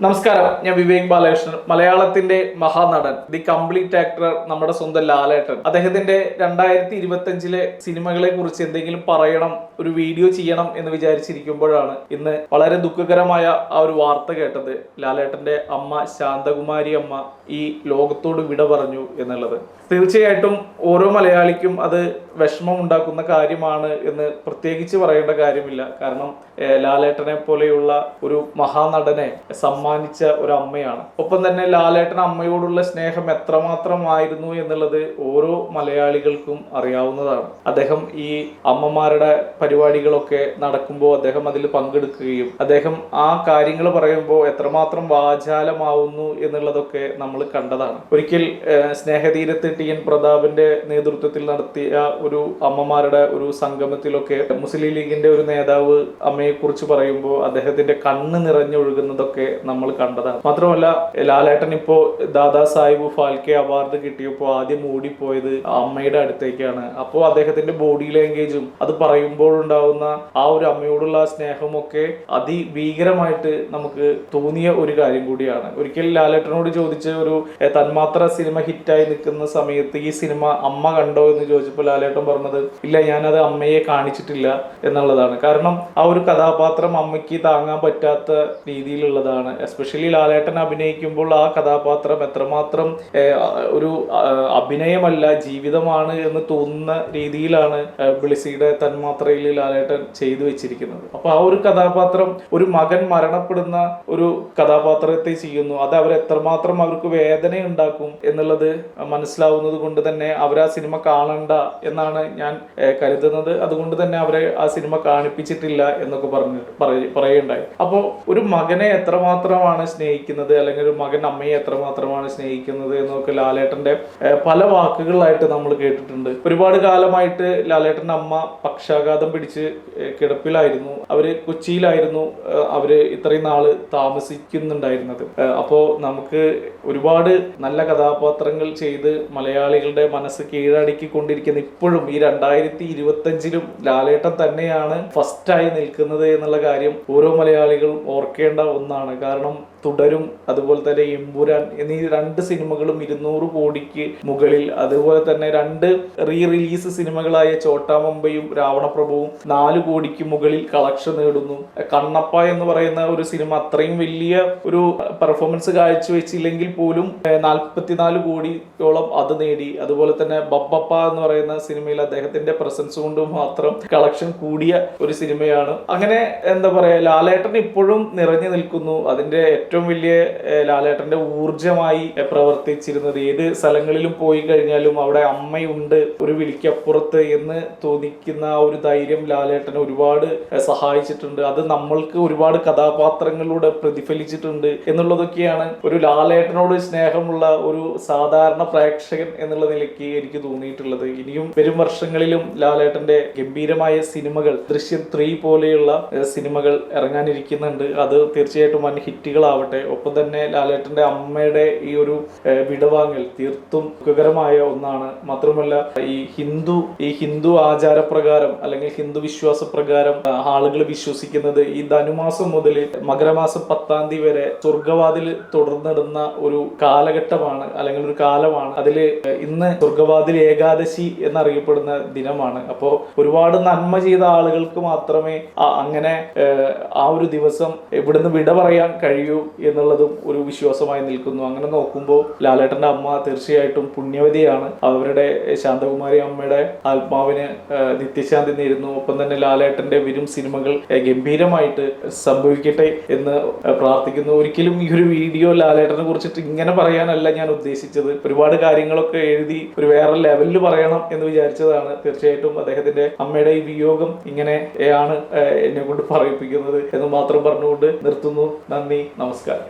നമസ്കാരം, ഞാൻ വിവേക് ബാലകൃഷ്ണൻ. മലയാളത്തിന്റെ മഹാനടൻ, ദി കംപ്ലീറ്റ് ആക്ടർ, നമ്മുടെ സ്വന്തം ലാലേട്ടൻ. അദ്ദേഹത്തിന്റെ 2025 സിനിമകളെ കുറിച്ച് എന്തെങ്കിലും പറയണം, ഒരു വീഡിയോ ചെയ്യണം എന്ന് വിചാരിച്ചിരിക്കുമ്പോഴാണ് ഇന്ന് വളരെ ദുഃഖകരമായ ആ ഒരു വാർത്ത കേട്ടത്. ലാലേട്ടന്റെ അമ്മ ശാന്തകുമാരി അമ്മ ഈ ലോകത്തോട് വിട പറഞ്ഞു എന്നുള്ളത്. തീർച്ചയായിട്ടും ഓരോ മലയാളിക്കും അത് വിഷമം ഉണ്ടാക്കുന്ന കാര്യമാണ് എന്ന് പ്രത്യേകിച്ച് പറയേണ്ട കാര്യമില്ല. കാരണം ലാലേട്ടനെ പോലെയുള്ള ഒരു മഹാനടനെ സമ്മാനിച്ച ഒരു അമ്മയാണ്. ഒപ്പം തന്നെ ലാലേട്ടൻ അമ്മയോടുള്ള സ്നേഹം എത്രമാത്രമായിരുന്നു എന്നുള്ളത് ഓരോ മലയാളികൾക്കും അറിയാവുന്നതാണ്. അദ്ദേഹം ഈ അമ്മമാരുടെ പരിപാടികളൊക്കെ നടക്കുമ്പോൾ അദ്ദേഹം അതിൽ പങ്കെടുക്കുകയും അദ്ദേഹം ആ കാര്യങ്ങൾ പറയുമ്പോൾ എത്രമാത്രം വാചാലമാവുന്നു എന്നുള്ളതൊക്കെ നമ്മൾ കണ്ടതാണ്. ഒരിക്കൽ സ്നേഹതീരത്ത് ടി.എൻ. പ്രതാപന്റെ നേതൃത്വത്തിൽ നടത്തിയ ഒരു അമ്മമാരുടെ ഒരു സംഗമത്തിലൊക്കെ മുസ്ലിം ലീഗിന്റെ ഒരു നേതാവ് അമ്മയെ കുറിച്ച് പറയുമ്പോൾ അദ്ദേഹത്തിന്റെ കണ്ണ് നിറഞ്ഞൊഴുകുന്നതൊക്കെ നമ്മൾ കണ്ടതാണ്. മാത്രമല്ല, ലാലേട്ടൻ ഇപ്പോ ദാദാ സാഹിബ് ഫാൽക്കെ അവാർഡ് കിട്ടിയപ്പോൾ ആദ്യം ഓടിപ്പോയത് അമ്മയുടെ അടുത്തേക്കാണ്. അപ്പോൾ അദ്ദേഹത്തിന്റെ ബോഡി ലാംഗ്വേജും അത് പറയുമ്പോഴുണ്ടാവുന്ന ആ ഒരു അമ്മയോടുള്ള സ്നേഹമൊക്കെ അതിഭീകരമായിട്ട് നമുക്ക് തോന്നിയ ഒരു കാര്യം കൂടിയാണ്. ഒരിക്കൽ ലാലേട്ടനോട് ചോദിച്ച ഒരു തന്മാത്ര സിനിമ ഹിറ്റായി നിൽക്കുന്ന സമയത്ത് ഈ സിനിമ അമ്മ കണ്ടോ എന്ന് ചോദിച്ചപ്പോൾ ലാലേട്ടൻ പറഞ്ഞത് ഇല്ല, ഞാനത് അമ്മയെ കാണിച്ചിട്ടില്ല എന്നുള്ളതാണ്. കാരണം ആ ഒരു കഥാപാത്രം അമ്മയ്ക്ക് താങ്ങാൻ പറ്റാത്ത രീതിയിലുള്ളതാണ്. എസ്പെഷ്യലി ലാലേട്ടൻ അഭിനയിക്കുമ്പോൾ ആ കഥാപാത്രം എത്രമാത്രം ഒരു അഭിനയമല്ല, ജീവിതമാണ് എന്ന് തോന്നുന്ന രീതിയിലാണ് ബ്ലിസിയുടെ തന്മാത്രയിൽ ലാലേട്ടൻ ചെയ്തു വെച്ചിരിക്കുന്നത്. അപ്പൊ ആ ഒരു കഥാപാത്രം ഒരു മകൻ മരണപ്പെടുന്ന ഒരു കഥാപാത്രത്തെ ചെയ്യുന്നു. അത് അവർ എത്രമാത്രം അവർക്ക് വേദന ഉണ്ടാക്കും എന്നുള്ളത് മനസ്സിലാവുന്നത് കൊണ്ട് തന്നെ അവർ ആ സിനിമ കാണണ്ട എന്നാണ് ഞാൻ കരുതുന്നത്. അതുകൊണ്ട് തന്നെ അവരെ ആ സിനിമ കാണിപ്പിച്ചിട്ടില്ല എന്നൊക്കെ പറയുണ്ടായി. അപ്പോൾ ഒരു മകനെ എത്രമാത്രമാണ് സ്നേഹിക്കുന്നത്, അല്ലെങ്കിൽ ഒരു മകൻ അമ്മയെ എത്രമാത്രമാണ് സ്നേഹിക്കുന്നത് എന്നൊക്കെ ലാലേട്ടന്റെ പല വാക്കുകളായിട്ട് നമ്മൾ കേട്ടിട്ടുണ്ട്. ഒരുപാട് കാലമായിട്ട് ലാലേട്ടന്റെ അമ്മ പക്ഷാഘാതം പിടിച്ച് കിടപ്പിലായിരുന്നു. അവര് കൊച്ചിയിലായിരുന്നു അവര് ഇത്രയും നാള് താമസിക്കുന്നുണ്ടായിരുന്നത്. അപ്പോ നമുക്ക് ഒരുപാട് നല്ല കഥാപാത്രങ്ങൾ ചെയ്ത് മലയാളികളുടെ മനസ്സ് കീഴടക്കിക്കൊണ്ടിരിക്കുന്ന ഇപ്പോഴും ഈ 2025 ലാലേട്ടൻ തന്നെയാണ് ഫസ്റ്റായി നിൽക്കുന്നത് എന്നുള്ള കാര്യം ഓരോ മലയാളികളും ഓർക്കേണ്ട ഒന്നാണ്. കാരണം തുടരും, അതുപോലെ തന്നെ എമ്പുരാൻ എന്നീ 2 സിനിമകളും 200 കോടിക്ക് മുകളിൽ, അതുപോലെ തന്നെ 2 റിലീസ് സിനിമകളായ ചോട്ടാ മുംബൈയും രാവണപ്രഭുവും 4 കോടിക്ക് മുകളിൽ കളക്ഷൻ നേടുന്നു. കണ്ണപ്പ എന്ന് പറയുന്ന ഒരു സിനിമ അത്രയും വലിയ ഒരു പെർഫോമൻസ് കാഴ്ചവെച്ചില്ലെങ്കിൽ പോലും 44 കോടിയോളം അത് നേടി. അതുപോലെ തന്നെ ബബ്ബപ്പ എന്ന് പറയുന്ന സിനിമയിൽ അദ്ദേഹത്തിന്റെ പ്രസൻസ് കൊണ്ട് മാത്രം കളക്ഷൻ കൂടിയ ഒരു സിനിമയാണ്. അങ്ങനെ എന്താ പറയാ, ലാലേട്ടൻ ഇപ്പോഴും നിറഞ്ഞു നിൽക്കുന്നു. അതിന്റെ ഏറ്റവും വലിയ ലാലേട്ടന്റെ ഊർജമായി പ്രവർത്തിച്ചിരുന്നത്, ഏത് സ്ഥലങ്ങളിലും പോയി കഴിഞ്ഞാലും അവിടെ അമ്മയുണ്ട് ഒരു വിളിക്കപ്പുറത്ത് എന്ന് തോന്നിക്കുന്ന ആ ഒരു ധൈര്യം ലാലേട്ടനെ ഒരുപാട് സഹായിച്ചിട്ടുണ്ട്. അത് നമ്മൾക്ക് ഒരുപാട് കഥാപാത്രങ്ങളിലൂടെ പ്രതിഫലിച്ചിട്ടുണ്ട് എന്നുള്ളതൊക്കെയാണ് ഒരു ലാലേട്ടനോട് സ്നേഹമുള്ള ഒരു സാധാരണ പ്രേക്ഷകൻ എന്നുള്ള നിലയ്ക്ക് എനിക്ക് തോന്നിയിട്ടുള്ളത്. ഇനിയും വരും വർഷങ്ങളിലും ലാലേട്ടന്റെ ഗംഭീരമായ സിനിമകൾ, ദൃശ്യം 3 പോലെയുള്ള സിനിമകൾ ഇറങ്ങാനിരിക്കുന്നുണ്ട്. അത് തീർച്ചയായിട്ടും വൻ ഹിറ്റുകളാവട്ടെ. ഒപ്പം തന്നെ ലാലേട്ടന്റെ അമ്മയുടെ ഈ ഒരു വിടവാങ്ങൽ തീർത്തും ദുഃഖകരമായ ഒന്നാണ്. മാത്രമല്ല, ഈ ഹിന്ദു ആചാരപ്രകാരം അല്ലെങ്കിൽ ഹിന്ദു വിശ്വാസപ്രകാരം ആളുകൾ വിശ്വസിക്കുന്നത് ഈ ധനുമാസം മുതൽ മകരമാസം 10-ാം തീയതി വരെ സ്വർഗവാതിൽ തുടർന്നിടുന്ന ഒരു കാലഘട്ടമാണ്, അല്ലെങ്കിൽ ഒരു കാലമാണ്. അതില് ഇന്ന് സ്വർഗവാതിൽ ഏകാദശി എന്നറിയപ്പെടുന്ന ദിനമാണ്. അപ്പോൾ ഒരുപാട് നന്മ ചെയ്ത ആളുകൾക്ക് മാത്രമേ അങ്ങനെ ആ ഒരു ദിവസം ഇവിടുന്ന് വിട പറയാൻ കഴിയൂ എന്നുള്ളതും ഒരു വിശ്വാസമായി നിൽക്കുന്നു. അങ്ങനെ നോക്കുമ്പോൾ ലാലേട്ടന്റെ അമ്മ തീർച്ചയായിട്ടും പുണ്യവതിയാണ്. അവരുടെ ശാന്തകുമാരി അമ്മയുടെ ആത്മാവിന് നിത്യശാന്തി നേരുന്നു. ഒപ്പം തന്നെ ലാലേട്ടന്റെ വരും സിനിമകൾ ഗംഭീരമായിട്ട് സംഭവിക്കട്ടെ എന്ന് പ്രാർത്ഥിക്കുന്നു. ഒരിക്കലും ഈ ഒരു വീഡിയോ ലാലേട്ടനെ കുറിച്ചിട്ട് ഇങ്ങനെ പറയാനല്ല ഞാൻ ഉദ്ദേശിച്ചത്. ഒരുപാട് കാര്യങ്ങളൊക്കെ എഴുതി ഒരു വേറെ ലെവലിൽ പറയണം എന്ന് വിചാരിച്ചതാണ്. തീർച്ചയായിട്ടും അദ്ദേഹത്തിന്റെ അമ്മയുടെ ഈ വിയോഗം ഇങ്ങനെയാണ് എന്നെ കൊണ്ട് പറയിപ്പിക്കുന്നത് എന്ന് മാത്രം പറഞ്ഞുകൊണ്ട് നിർത്തുന്നു. നന്ദി, നമസ്കാരം.